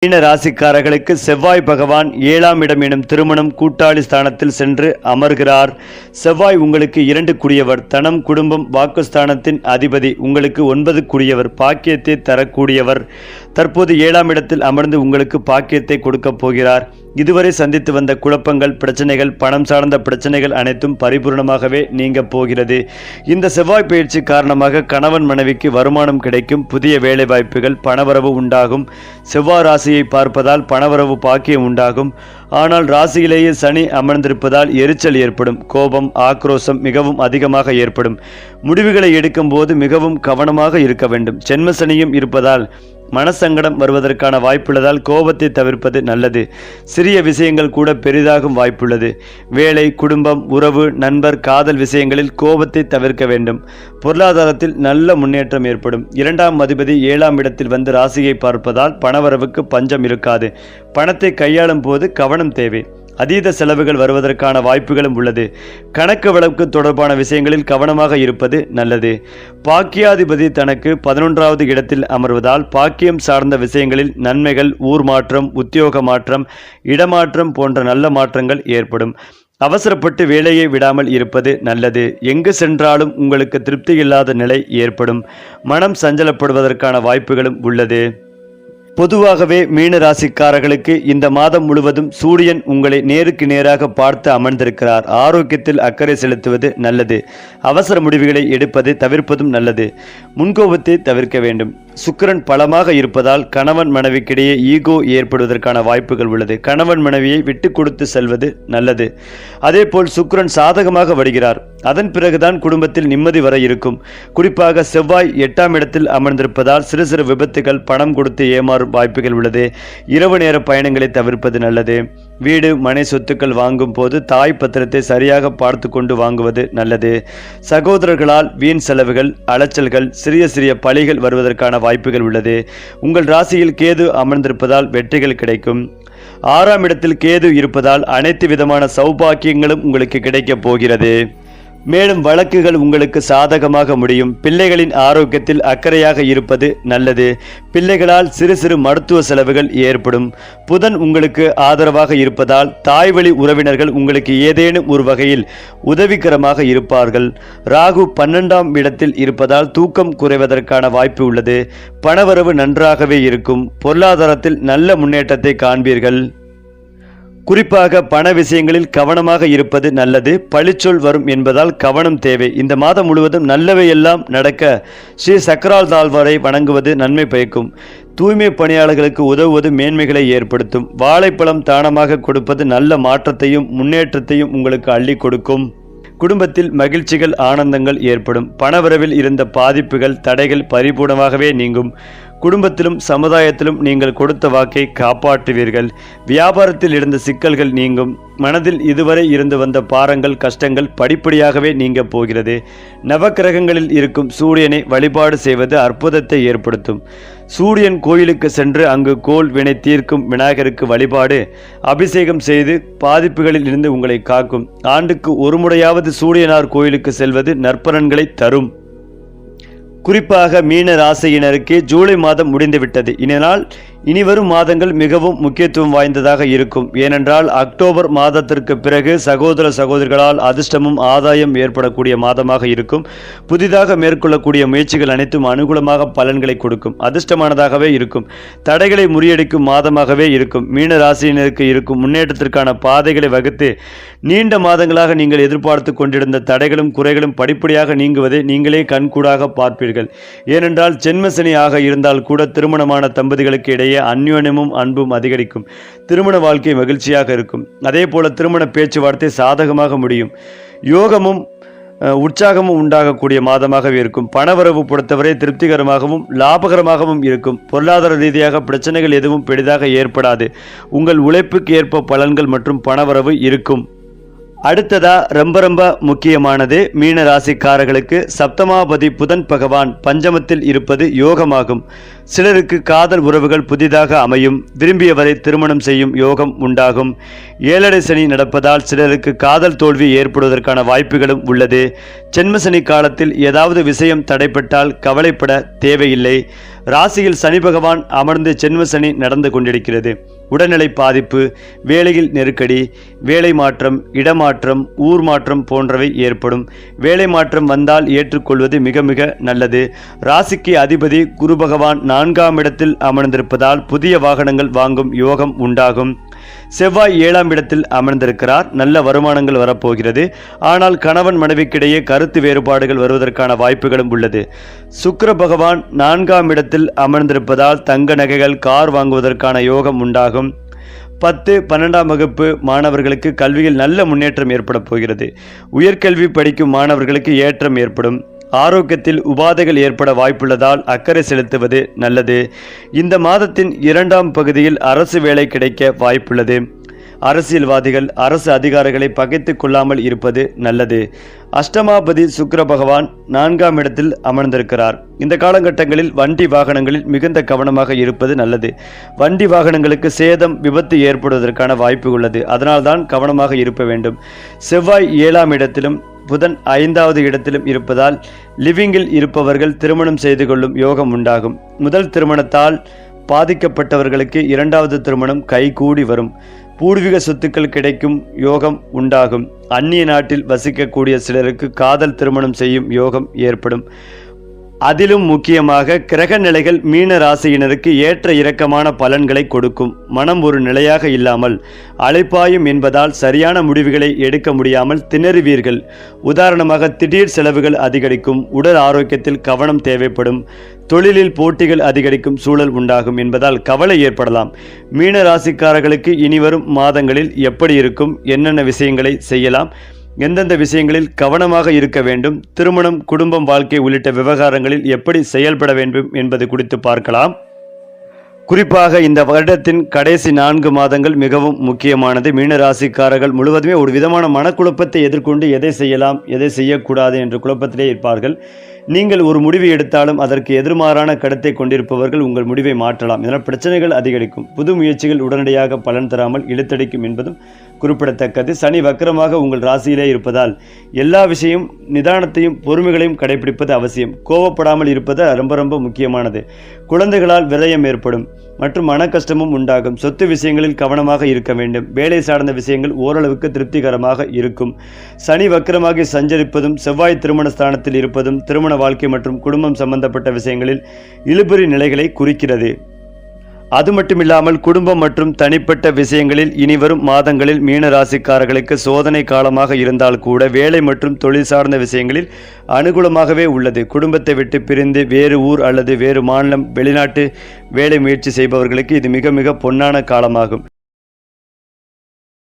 மீன ராசிக்காரர்களுக்கு செவ்வாய் பகவான் 7ஆம் இடம் எனும் திருமணம் கூட்டாளி ஸ்தானத்தில் சென்று அமர்கிறார். செவ்வாய் உங்களுக்கு 2 குடியவர், தனம் குடும்பம் வாக்குஸ்தானத்தின் அதிபதி, உங்களுக்கு 9 குடியவர், பாக்கியத்தை தரக்கூடியவர். தற்போது 7ஆம் இடத்தில் அமர்ந்து உங்களுக்கு பாக்கியத்தை கொடுக்கப் போகிறார். இதுவரை சந்தித்து வந்த குழப்பங்கள், பிரச்சனைகள், பணம் சார்ந்த பிரச்சனைகள் அனைத்தும் பரிபூர்ணமாகவே நீங்க போகிறது. இந்த செவ்வாய் பயிற்சி காரணமாக கணவன் மனைவிக்கு வருமானம் கிடைக்கும், புதிய வேலை வாய்ப்புகள், பணவரவு உண்டாகும். செவ்வாய் ராசியை பார்ப்பதால் பணவரவு பாக்கியம் உண்டாகும். ஆனால் ராசியிலேயே சனி அமர்ந்திருப்பதால் எரிச்சல் ஏற்படும், கோபம், ஆக்ரோஷம் மிகவும் அதிகமாக ஏற்படும். முடிவுகளை எடுக்கும் போது மிகவும் கவனமாக இருக்க வேண்டும். ஜென்ம சனியும் இருப்பதால் மனசங்கடம் வருவதற்கான வாய்ப்புள்ளதால் கோபத்தை தவிர்ப்பது நல்லது. சிறிய விஷயங்கள் கூட பெரிதாகும் வாய்ப்புள்ளது. வேலை, குடும்பம், உறவு, நண்பர், காதல் விஷயங்களில் கோபத்தை தவிர்க்க வேண்டும். பொருளாதாரத்தில் நல்ல முன்னேற்றம் ஏற்படும். 2ஆம் அதிபதி 7ஆம் இடத்தில் வந்து ராசியை பார்ப்பதால் பணவரவுக்கு பஞ்சம் இருக்காது. பணத்தை கையாளும் போது கவனம் தேவை. அதீத செலவுகள் வருவதற்கான வாய்ப்புகளும் உள்ளது. கணக்கு வழக்கு தொடர்பான விஷயங்களில் கவனமாக இருப்பது நல்லது. பாக்கியாதிபதி தனக்கு 11ஆவது இடத்தில் அமர்வதால் பாக்கியம் சார்ந்த விஷயங்களில் நன்மைகள், ஊர் மாற்றம், உத்தியோக மாற்றம், இடமாற்றம் போன்ற நல்ல மாற்றங்கள் ஏற்படும். அவசரப்பட்டு வேலையை விடாமல் இருப்பது நல்லது. எங்கு சென்றாலும் உங்களுக்கு திருப்தி இல்லாத நிலை ஏற்படும். மனம் சஞ்சலப்படுவதற்கான வாய்ப்புகளும் உள்ளது. பொதுவாகவே மீன ராசிக்காரர்களுக்கு இந்த மாதம் முழுவதும் சூரியன் உங்களை நேருக்கு நேராக பார்த்து அமர்ந்திருக்கிறார். ஆரோக்கியத்தில் அக்கறை செலுத்துவது நல்லது. அவசர முடிவுகளை எடுப்பதை தவிர்ப்பதும் நல்லது. முன்கோபத்தை தவிர்க்க வேண்டும். சுக்கிரன் பலமாக இருப்பதால் கணவன் மனைவிக்கிடையே ஈகோ ஏற்படுவதற்கான வாய்ப்புகள் உள்ளது. கணவன் மனைவியை விட்டு கொடுத்து செல்வது நல்லது. அதேபோல் சுக்கிரன் சாதகமாக வருகிறார். அதன் பிறகுதான் குடும்பத்தில் நிம்மதி வர இருக்கும். குறிப்பாக செவ்வாய் 8ஆம் இடத்தில் அமர்ந்திருப்பதால் சிறு சிறு விபத்துகள், பணம் கொடுத்து ஏமாறும் வாய்ப்புகள் உள்ளது. இரவு நேர பயணங்களை தவிர்ப்பது நல்லது. வீடு, மனை, சொத்துக்கள் வாங்கும் போது தாய் பத்திரத்தை சரியாக பார்த்து கொண்டு வாங்குவது நல்லது. சகோதரர்களால் வீண் செலவுகள், அலைச்சல்கள், சிறிய சிறிய பழிகள் வருவதற்கான வாய்ப்புகள் உள்ளது. உங்கள் ராசியில் கேது அமர்ந்திருப்பதால் வெற்றிகள் கிடைக்கும். 6ஆம் இடத்தில் கேது இருப்பதால் அனைத்து விதமான சௌபாக்கியங்களும் உங்களுக்கு கிடைக்கப் போகிறது. மேலும் வழக்குகள் உங்களுக்கு சாதகமாக முடியும். பிள்ளைகளின் ஆரோக்கியத்தில் அக்கறையாக இருப்பது நல்லது. பிள்ளைகளால் சிறு சிறு மருத்துவ செலவுகள் ஏற்படும். புதன் உங்களுக்கு ஆதரவாக இருப்பதால் தாய் வழி உறவினர்கள் உங்களுக்கு ஏதேனும் ஒரு வகையில் உதவிகரமாக இருப்பார்கள். ராகு 12ஆம் இடத்தில் இருப்பதால் தூக்கம் குறைவதற்கான வாய்ப்பு உள்ளது. பணவரவு நன்றாகவே இருக்கும். பொருளாதாரத்தில் நல்ல முன்னேற்றத்தை காண்பீர்கள். குறிப்பாக பண விஷயங்களில் கவனமாக இருப்பது நல்லது. பழிச்சொல் வரும் என்பதால் கவனம் தேவை. இந்த மாதம் முழுவதும் நல்லவை எல்லாம் நடக்க ஸ்ரீ சக்கரால் தாழ்வாரை வணங்குவது நன்மை பயக்கும். தூய்மை பணியாளர்களுக்கு உதவுவது மேன்மைகளை ஏற்படுத்தும். வாழைப்பழம் தானமாக கொடுப்பது நல்ல மாற்றத்தையும் முன்னேற்றத்தையும் உங்களுக்கு அள்ளி கொடுக்கும். குடும்பத்தில் மகிழ்ச்சிகள், ஆனந்தங்கள் ஏற்படும். பணவரவில் இருந்த பாதிப்புகள், தடைகள் பரிபூர்ணமாகவே நீங்கும். குடும்பத்திலும் சமுதாயத்திலும் நீங்கள் கொடுத்த வாக்கை காப்பாற்றுவீர்கள். வியாபாரத்தில் இருந்த சிக்கல்கள் நீங்கும். மனதில் இதுவரை இருந்து வந்த பாரங்கள், கஷ்டங்கள் படிப்படியாகவே நீங்க போகிறது. நவக்கிரகங்களில் இருக்கும் சூரியனை வழிபாடு செய்வது அற்புதத்தை ஏற்படுத்தும். சூரியன் கோயிலுக்கு சென்று அங்கு கோல் வினை தீர்க்கும் விநாயகருக்கு வழிபாடு, அபிஷேகம் செய்து பாதிப்புகளில் இருந்து உங்களை காக்கும். ஆண்டுக்கு ஒரு முறையாவது சூரியனார் கோயிலுக்கு செல்வது நற்பலன்களை தரும். குறிப்பாக மீன ராசியினருக்கு ஜூலை மாதம் முடிந்துவிட்டது. இதனால் இனிவரும் மாதங்கள் மிகவும் முக்கியத்துவம் வாய்ந்ததாக இருக்கும். ஏனென்றால் அக்டோபர் மாதத்திற்கு பிறகு சகோதர சகோதரிகளால் அதிர்ஷ்டமும் ஆதாயம் ஏற்படக்கூடிய மாதமாக இருக்கும். புதிதாக மேற்கொள்ளக்கூடிய முயற்சிகள் அனைத்தும் அனுகூலமாக பலன்களை கொடுக்கும். அதிர்ஷ்டமானதாகவே இருக்கும். தடைகளை முறியடிக்கும் மாதமாகவே இருக்கும். மீன ராசியினருக்கு இருக்கும் முன்னேற்றத்திற்கான பாதைகளை வகுத்து நீண்ட மாதங்களாக நீங்கள் எதிர்பார்த்து கொண்டிருந்த தடைகளும் குறைகளும் படிப்படியாக நீங்குவதை நீங்களே கண்கூடாக பார்ப்பீர்கள். ஏனென்றால் ஜென்மசனி ஆக இருந்தால் கூட திருமணமான தம்பதிகளுக்கு இடையே அந்யோன்யமும் அன்பும் அதிகரிக்கும். திருமண வாழ்க்கை மகிழ்ச்சியாக இருக்கும். அதே போல திருமண பேச்சுவார்த்தை சாதகமாக முடியும். யோகமும் உற்சாகமும் உண்டாகக்கூடிய மாதமாகவே இருக்கும். பணவரவு பொறுத்தவரை திருப்திகரமாகவும் லாபகரமாகவும் இருக்கும். பொருளாதார ரீதியாக பிரச்சனைகள் எதுவும் பெரிதாக ஏற்படாது. உங்கள் உழைப்புக்கு ஏற்ப பலன்கள் மற்றும் பணவரவு இருக்கும். அடுத்ததா ரொம்ப முக்கியமானது மீன ராசிக்காரர்களுக்கு சப்தமாபதி புதன் பகவான் பஞ்சமத்தில் இருப்பது யோகமாகும். சிலருக்கு காதல் உறவுகள் புதிதாக அமையும். விரும்பியவரை திருமணம் செய்யும் யோகம் உண்டாகும். 7 சனி நடப்பதால் சிலருக்கு காதல் தோல்வி ஏற்படுவதற்கான வாய்ப்புகளும் உள்ளது. ஜென்மசனி காலத்தில் ஏதாவது விஷயம் தடைப்பட்டால் கவலைப்பட தேவையில்லை. ராசியில் சனி பகவான் அமர்ந்து ஜென்ம சனி நடந்து கொண்டிருக்கிறது. உடல்நிலை பாதிப்பு, வேலையில் நெருக்கடி, வேலை மாற்றம், இடமாற்றம், ஊர் மாற்றம் போன்றவை ஏற்படும். வேலை மாற்றம் வந்தால் ஏற்றுக்கொள்வது மிக மிக நல்லது. ராசிக்கு அதிபதி குரு பகவான் 4ஆம் இடத்தில் அமர்ந்திருப்பதால் புதிய வாகனங்கள் வாங்கும் யோகம் உண்டாகும். செவ்வாய் 7ஆம் இடத்தில் அமர்ந்திருக்கிறார். நல்ல வருமானங்கள் வரப்போகிறது. ஆனால் கணவன் மனைவிக்கிடையே கருத்து வேறுபாடுகள் வருவதற்கான வாய்ப்புகளும் உள்ளது. சுக்கிர பகவான் 4ஆம் இடத்தில் அமர்ந்திருப்பதால் தங்க நகைகள், கார் வாங்குவதற்கான யோகம் உண்டாகும். 10, 12ஆம் வகுப்பு மாணவர்களுக்கு கல்வியில் நல்ல முன்னேற்றம் ஏற்பட போகிறது. உயர்கல்வி படிக்கும் மாணவர்களுக்கு ஏற்றம் ஏற்படும். ஆரோக்கியத்தில் உபாதைகள் ஏற்பட வாய்ப்புள்ளதால் அக்கறை செலுத்துவது நல்லது. இந்த மாதத்தின் 2ஆம் பகுதியில் அரசு வேலை கிடைக்க வாய்ப்புள்ளது. அரசியல்வாதிகள் அரசு அதிகாரிகளை பகைத்து கொள்ளாமல் இருப்பது நல்லது. அஷ்டமாபதி சுக்கிர பகவான் 4ஆம் இடத்தில் அமர்ந்திருக்கிறார். இந்த காலகட்டங்களில் வண்டி வாகனங்களில் மிகுந்த கவனமாக இருப்பது நல்லது. வண்டி வாகனங்களுக்கு சேதம், விபத்து ஏற்படுவதற்கான வாய்ப்பு உள்ளது. அதனால்தான் கவனமாக இருக்க வேண்டும். செவ்வாய் 7ஆம் இடத்திலும் புதன் 5வது இடத்திலும் இருப்பதால் லிவிங்கில் இருப்பவர்கள் திருமணம் செய்து கொள்ளும் யோகம் உண்டாகும். முதல் திருமணத்தால் பாதிக்கப்பட்டவர்களுக்கு 2வது திருமணம் கைகூடி வரும். பூர்வீக சொத்துக்கள் கிடைக்கும் யோகம் உண்டாகும். அந்நிய நாட்டில் வசிக்கக்கூடிய சிலருக்கு காதல் திருமணம் செய்யும் யோகம் ஏற்படும். அதிலும் முக்கியமாக கிரக நிலைகள் மீன ராசியினருக்கு ஏற்ற இறக்கமான பலன்களை கொடுக்கும். மனம் ஒரு நிலையாக இல்லாமல் அலைப்பாயும் என்பதால் சரியான முடிவுகளை எடுக்க முடியாமல் திணறுவீர்கள். உதாரணமாக திடீர் செலவுகள் அதிகரிக்கும். உடல் ஆரோக்கியத்தில் கவனம் தேவைப்படும். தொழிலில் போட்டிகள் அதிகரிக்கும் சூழல் உண்டாகும் என்பதால் கவலை ஏற்படலாம். மீன ராசிக்காரர்களுக்கு இனிவரும் மாதங்களில் எப்படி இருக்கும், என்னென்ன விஷயங்களை செய்யலாம், எந்தெந்த விஷயங்களில் கவனமாக இருக்க வேண்டும், திருமணம், குடும்பம், வாழ்க்கை உள்ளிட்ட விவகாரங்களில் எப்படி செயல்பட வேண்டும் என்பது குறித்து பார்க்கலாம். குறிப்பாக இந்த வருடத்தின் கடைசி 4 மாதங்கள் மிகவும் முக்கியமானது. மீனராசிக்காரர்கள் முழுவதுமே ஒரு விதமான மனக்குழப்பத்தை எதிர்கொண்டு எதை செய்யலாம், எதை செய்யக்கூடாது என்ற குழப்பத்திலே இருப்பார்கள். நீங்கள் ஒரு முடிவு எடுத்தாலும் அதற்கு எதிர்மாறான கருத்தை கொண்டிருப்பவர்கள் உங்கள் முடிவை மாற்றலாம். இதனால் பிரச்சனைகள் அதிகரிக்கும். புது முயற்சிகள் உடனடியாக பலன் தராமல் இழுத்தடிக்கும் என்பதும் குறிப்பிடத்தக்கது. சனி வக்கரமாக உங்கள் ராசியிலே இருப்பதால் எல்லா விஷயம் நிதானத்தையும் பொறுமைகளையும் கடைபிடிப்பது அவசியம். கோபப்படாமல் இருப்பது ரொம்ப ரொம்ப முக்கியமானது. குழந்தைகளால் விரயம் ஏற்படும் மற்றும் மன கஷ்டமும் உண்டாகும். சொத்து விஷயங்களில் கவனமாக இருக்க வேண்டும். வேலை சார்ந்த விஷயங்கள் ஓரளவுக்கு திருப்திகரமாக இருக்கும். சனி வக்கரமாகி சஞ்சரிப்பதும் செவ்வாய் திருமண ஸ்தானத்தில் இருப்பதும் திருமண வாழ்க்கை மற்றும் குடும்பம் சம்பந்தப்பட்ட விஷயங்களில் இழுபறி நிலைகளை குறிக்கிறது. அது மட்டுமில்லாமல் குடும்பம் மற்றும் தனிப்பட்ட விஷயங்களில் இனிவரும் மாதங்களில் மீன ராசிக்காரர்களுக்கு சோதனை காலமாக இருந்தால் கூட வேலை மற்றும் தொழில் சார்ந்த விஷயங்களில் அனுகூலமாகவே உள்ளது. குடும்பத்தை விட்டு பிரிந்து வேறு ஊர் அல்லது வேறு மாநிலம், வெளிநாட்டு வேலை முயற்சி செய்பவர்களுக்கு இது மிக மிக பொன்னான காலமாகும்.